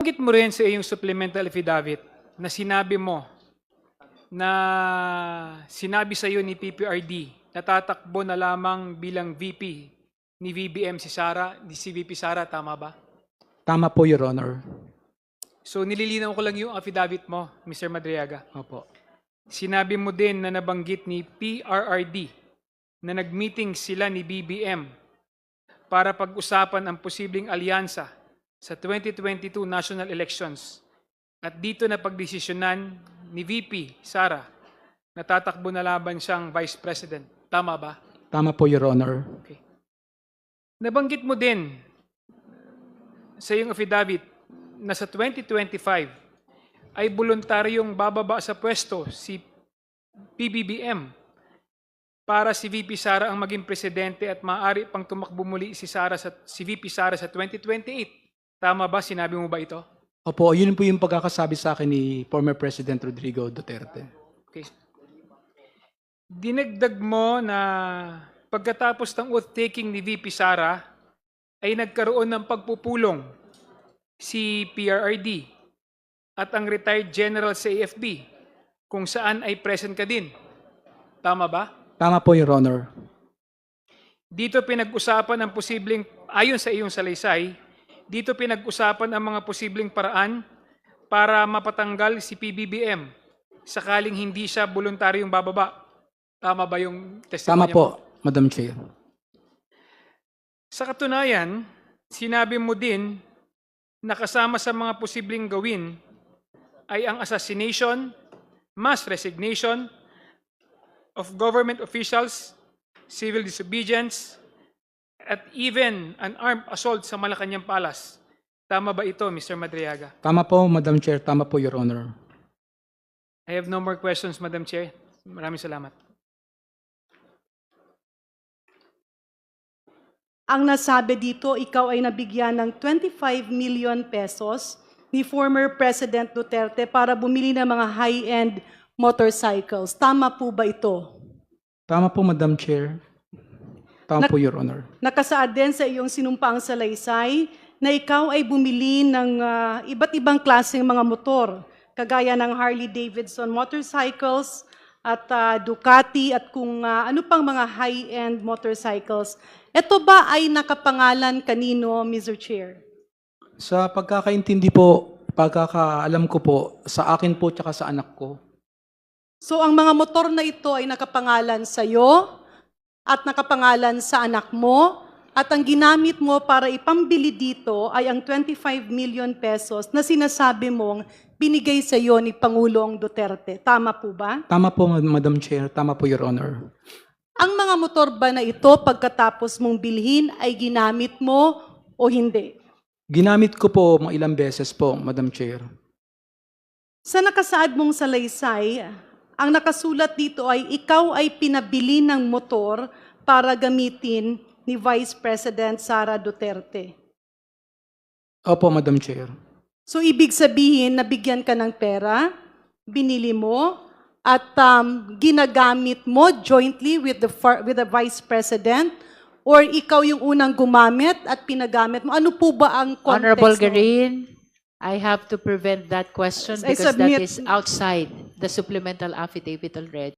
Nabanggit mo rin sa iyong supplemental affidavit na sinabi mo na sinabi sa iyo ni PPRD na tatakbo na lamang bilang VP ni VBM si VP Sara, tama ba? Tama po, Your Honor. So nililinaw ko lang yung affidavit mo, Mr. Madriaga. Opo. Sinabi mo din na nabanggit ni PRRD na nag-meeting sila ni BBM para pag-usapan ang posibleng alyansa sa 2022 national elections. At dito na pagdesisyonan ni VP Sara na tatakbo na laban siyang Vice President. Tama ba? Tama po, Your Honor. Okay. Nabanggit mo din sa iyong affidavit na sa 2025 ay voluntaryong bababa sa pwesto si PBBM para si VP Sara ang maging presidente at maaari pang tumakbo muli si VP Sara sa 2028. Tama ba? Sinabi mo ba ito? Opo, yun po yung pagkakasabi sa akin ni former President Rodrigo Duterte. Okay. Dinagdag mo na pagkatapos ng oath-taking ni VP Sara ay nagkaroon ng pagpupulong si PRRD at ang retired general sa AFP kung saan ay present ka din. Tama ba? Tama po, Your Honor. Dito pinag-usapan ang posibleng, ayon sa iyong salaysay, dito pinag-usapan ang mga posibleng paraan para mapatanggal si PBBM sakaling hindi siya voluntaryong bababa. Tama ba yung Tama testimonya mo? po, Madam Chair. Sa katunayan, sinabi mo din na kasama sa mga posibleng gawin ay ang assassination, mass resignation of government officials, civil disobedience, at even an armed assault sa Malacanang Palace. Tama ba ito, Mr. Madriaga? Tama po, Madam Chair. Tama po, Your Honor. I have no more questions, Madam Chair. Maraming salamat. Ang nasabi dito, ikaw ay nabigyan ng 25 million pesos ni former President Duterte para bumili ng mga high-end motorcycles. Tama po ba ito? Tama po, Madam Chair. Tama po, Your Honor. Nakasaad din sa iyong sinumpaang salaysay na ikaw ay bumili ng iba't ibang klaseng mga motor, kagaya ng Harley-Davidson motorcycles at Ducati at kung ano pang mga high-end motorcycles. Ito ba ay nakapangalan kanino, Mr. Chair? Sa pagkakaintindi po, pagkakaalam ko po, sa akin po tsaka sa anak ko. So ang mga motor na ito ay nakapangalan sa iyo at nakapangalan sa anak mo at ang ginamit mo para ipambili dito ay ang 25 million pesos na sinasabi mong binigay sa iyo ni Pangulong Duterte. Tama po ba? Tama po, Madam Chair. Tama po, Your Honor. Ang mga motor ba na ito pagkatapos mong bilhin ay ginamit mo o hindi? Ginamit ko po mga ilang beses po, Madam Chair. Sa nakasaad mong salaysay, ang nakasulat dito ay ikaw ay pinabili ng motor para gamitin ni Vice President Sara Duterte. Opo, Madam Chair. So ibig sabihin, nabigyan ka ng pera, binili mo, at ginagamit mo jointly with the Vice President, or ikaw yung unang gumamit at pinagamit mo? Ano po ba ang context? Honorable Garin, I have to prevent that question I because that submit- is outside the supplemental affidavit already.